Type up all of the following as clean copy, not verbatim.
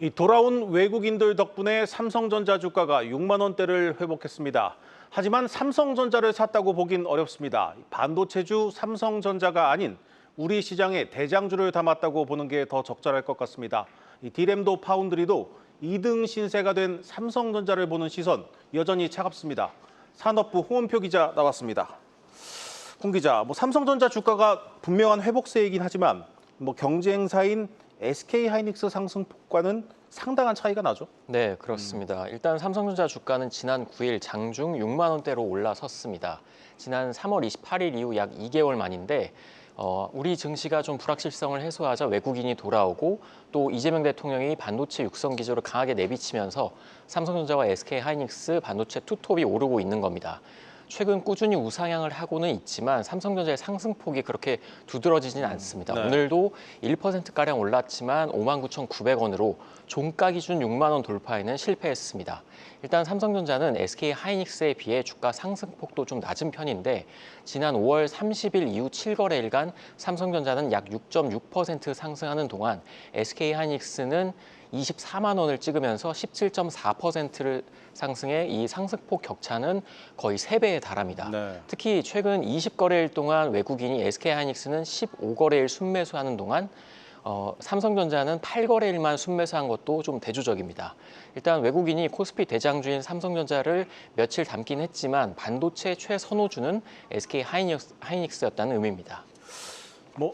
이 돌아온 외국인들 덕분에 삼성전자 주가가 6만 원대를 회복했습니다. 하지만 삼성전자를 샀다고 보긴 어렵습니다. 반도체주 삼성전자가 아닌 우리 시장의 대장주를 담았다고 보는 게 더 적절할 것 같습니다. 이 디램도 파운드리도 2등 신세가 된 삼성전자를 보는 시선 여전히 차갑습니다. 산업부 홍원표 기자 나왔습니다. 홍 기자, 삼성전자 주가가 분명한 회복세이긴 하지만 경쟁사인 SK하이닉스 상승폭과는 상당한 차이가 나죠? 네, 그렇습니다. 일단 삼성전자 주가는 지난 9일 장중 6만 원대로 올라섰습니다. 지난 3월 28일 이후 약 2개월 만인데 우리 증시가 좀 불확실성을 해소하자 외국인이 돌아오고 또 이재명 대통령이 반도체 육성 기조를 강하게 내비치면서 삼성전자와 SK하이닉스 반도체 투톱이 오르고 있는 겁니다. 최근 꾸준히 우상향을 하고는 있지만 삼성전자의 상승폭이 그렇게 두드러지진 않습니다. 네. 오늘도 1%가량 올랐지만 59,900원으로 종가 기준 6만 원 돌파에는 실패했습니다. 일단 삼성전자는 SK하이닉스에 비해 주가 상승폭도 좀 낮은 편인데 지난 5월 30일 이후 7거래일간 삼성전자는 약 6.6% 상승하는 동안 SK하이닉스는 24만 원을 찍으면서 17.4%를 상승해 이 상승폭 격차는 거의 3배에 달합니다. 네. 특히 최근 20거래일 동안 외국인이 SK하이닉스는 15거래일 순매수하는 동안 삼성전자는 8거래일만 순매수한 것도 좀 대조적입니다. 일단 외국인이 코스피 대장주인 삼성전자를 며칠 담긴 했지만 반도체 최선호주는 SK하이닉스였다는 의미입니다.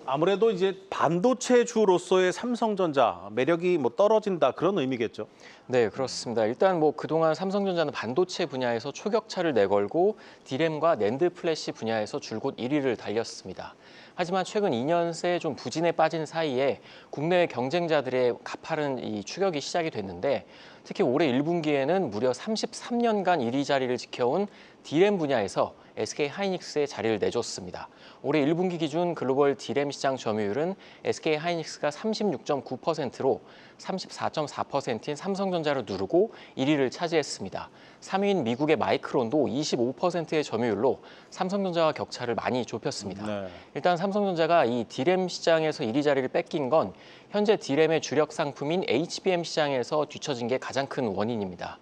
아무래도 이제 반도체주로서의 삼성전자 매력이 떨어진다 그런 의미겠죠. 네, 그렇습니다. 일단 그동안 삼성전자는 반도체 분야에서 초격차를 내걸고 디램과 낸드 플래시 분야에서 줄곧 1위를 달렸습니다. 하지만 최근 2년 새 좀 부진에 빠진 사이에 국내외 경쟁자들의 가파른 이 추격이 시작이 됐는데 특히 올해 1분기에는 무려 33년간 1위 자리를 지켜온 디램 분야에서 SK하이닉스의 자리를 내줬습니다. 올해 1분기 기준 글로벌 디램 시장 점유율은 SK하이닉스가 36.9%로 34.4%인 삼성전자를 누르고 1위를 차지했습니다. 3위인 미국의 마이크론도 25%의 점유율로 삼성전자와 격차를 많이 좁혔습니다. 네. 일단 삼성전자가 이 디램 시장에서 1위 자리를 뺏긴 건 현재 디램의 주력 상품인 HBM 시장에서 뒤처진 게 가장 큰 원인입니다.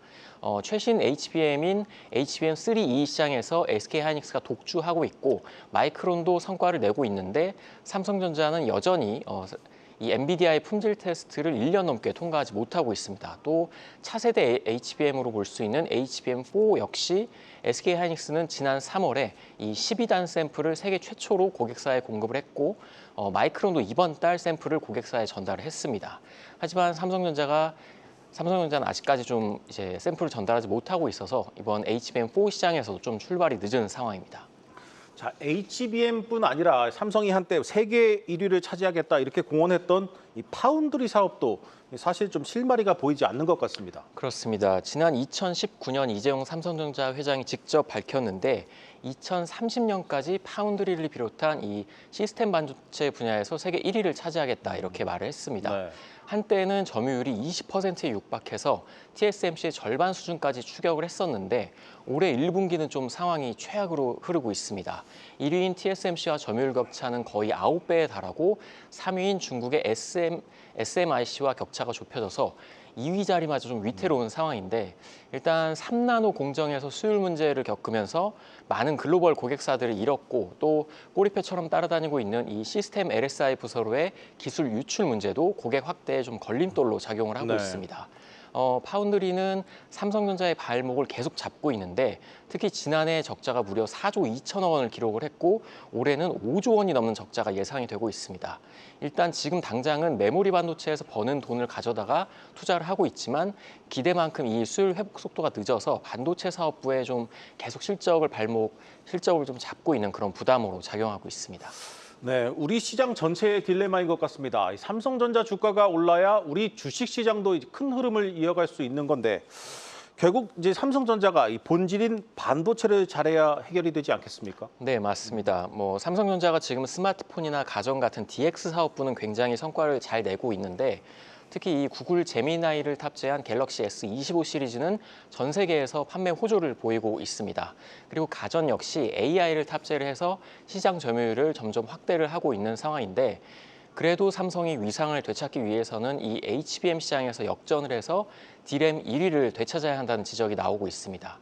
최신 HBM인 HBM3E 시장에서 SK하이닉스가 독주하고 있고 마이크론도 성과를 내고 있는데 삼성전자는 여전히 이 엔비디아의 품질 테스트를 1년 넘게 통과하지 못하고 있습니다. 또 차세대 HBM으로 볼 수 있는 HBM4 역시 SK하이닉스는 지난 3월에 이 12단 샘플을 세계 최초로 고객사에 공급을 했고 마이크론도 이번 달 샘플을 고객사에 전달을 했습니다. 하지만 삼성전자는 아직까지 좀 이제 샘플을 전달하지 못하고 있어서 이번 HBM4 시장에서도 좀 출발이 늦은 상황입니다. 자, HBM뿐 아니라 삼성이 한때 세계 1위를 차지하겠다 이렇게 공언했던 이 파운드리 사업도 사실 좀 실마리가 보이지 않는 것 같습니다. 그렇습니다. 지난 2019년 이재용 삼성전자 회장이 직접 밝혔는데 2030년까지 파운드리를 비롯한 이 시스템 반도체 분야에서 세계 1위를 차지하겠다 이렇게 말을 했습니다. 네. 한때는 점유율이 20%에 육박해서 TSMC의 절반 수준까지 추격을 했었는데 올해 1분기는 좀 상황이 최악으로 흐르고 있습니다. 1위인 TSMC와 점유율 격차는 거의 9배에 달하고 3위인 중국의 SMIC와 격차가 좁혀져서 2위 자리마저 좀 위태로운 상황인데 일단 3나노 공정에서 수율 문제를 겪으면서 많은 글로벌 고객사들을 잃었고 또 꼬리표처럼 따라다니고 있는 이 시스템 LSI 부서로의 기술 유출 문제도 고객 확대에 좀 걸림돌로 작용을 하고 네. 있습니다. 파운드리는 삼성전자의 발목을 계속 잡고 있는데 특히 지난해 적자가 무려 4조 2천억 원을 기록을 했고 올해는 5조 원이 넘는 적자가 예상이 되고 있습니다. 일단 지금 당장은 메모리 반도체에서 버는 돈을 가져다가 투자를 하고 있지만 기대만큼 이 수율 회복 속도가 늦어서 반도체 사업부에 좀 계속 실적을 좀 잡고 있는 그런 부담으로 작용하고 있습니다. 네, 우리 시장 전체의 딜레마인 것 같습니다. 이 삼성전자 주가가 올라야 우리 주식 시장도 큰 흐름을 이어갈 수 있는 건데 결국 이제 삼성전자가 이 본질인 반도체를 잘해야 해결이 되지 않겠습니까? 네, 맞습니다. 삼성전자가 지금 스마트폰이나 가전 같은 DX 사업부는 굉장히 성과를 잘 내고 있는데 특히 이 구글 제미나이를 탑재한 갤럭시 S25 시리즈는 전 세계에서 판매 호조를 보이고 있습니다. 그리고 가전 역시 AI를 탑재를 해서 시장 점유율을 점점 확대를 하고 있는 상황인데 그래도 삼성이 위상을 되찾기 위해서는 이 HBM 시장에서 역전을 해서 D램 1위를 되찾아야 한다는 지적이 나오고 있습니다.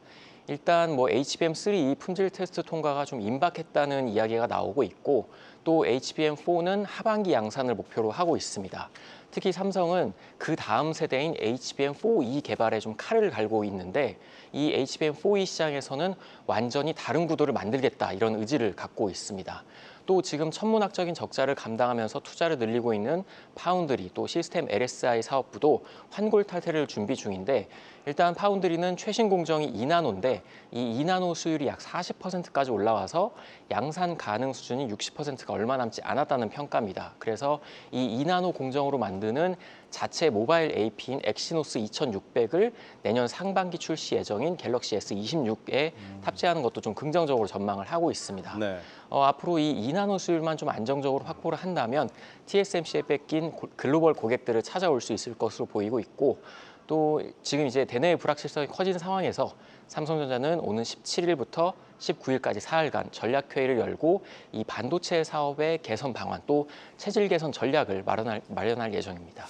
일단 HBM3 품질 테스트 통과가 좀 임박했다는 이야기가 나오고 있고 또 HBM4는 하반기 양산을 목표로 하고 있습니다. 특히 삼성은 그 다음 세대인 HBM4E 개발에 좀 칼을 갈고 있는데 이 HBM4E 시장에서는 완전히 다른 구도를 만들겠다 이런 의지를 갖고 있습니다. 또 지금 천문학적인 적자를 감당하면서 투자를 늘리고 있는 파운드리 또 시스템 LSI 사업부도 환골탈태를 준비 중인데 일단 파운드리는 최신 공정이 2나노인데 이 2나노 수율이 약 40%까지 올라와서 양산 가능 수준이 60%가 얼마 남지 않았다는 평가입니다. 그래서 이 2나노 공정으로 만드는 자체 모바일 AP인 엑시노스 2600을 내년 상반기 출시 예정인 갤럭시 S26에 탑재하는 것도 좀 긍정적으로 전망을 하고 있습니다. 네. 앞으로 이 2나노 수율만 좀 안정적으로 확보를 한다면 TSMC에 뺏긴 글로벌 고객들을 찾아올 수 있을 것으로 보이고 있고 또 지금 이제 대내의 불확실성이 커진 상황에서 삼성전자는 오는 17일부터 19일까지 사흘간 전략회의를 열고 이 반도체 사업의 개선 방안 또 체질 개선 전략을 마련할 예정입니다.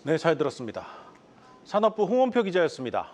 네, 잘 들었습니다. 산업부 홍원표 기자였습니다.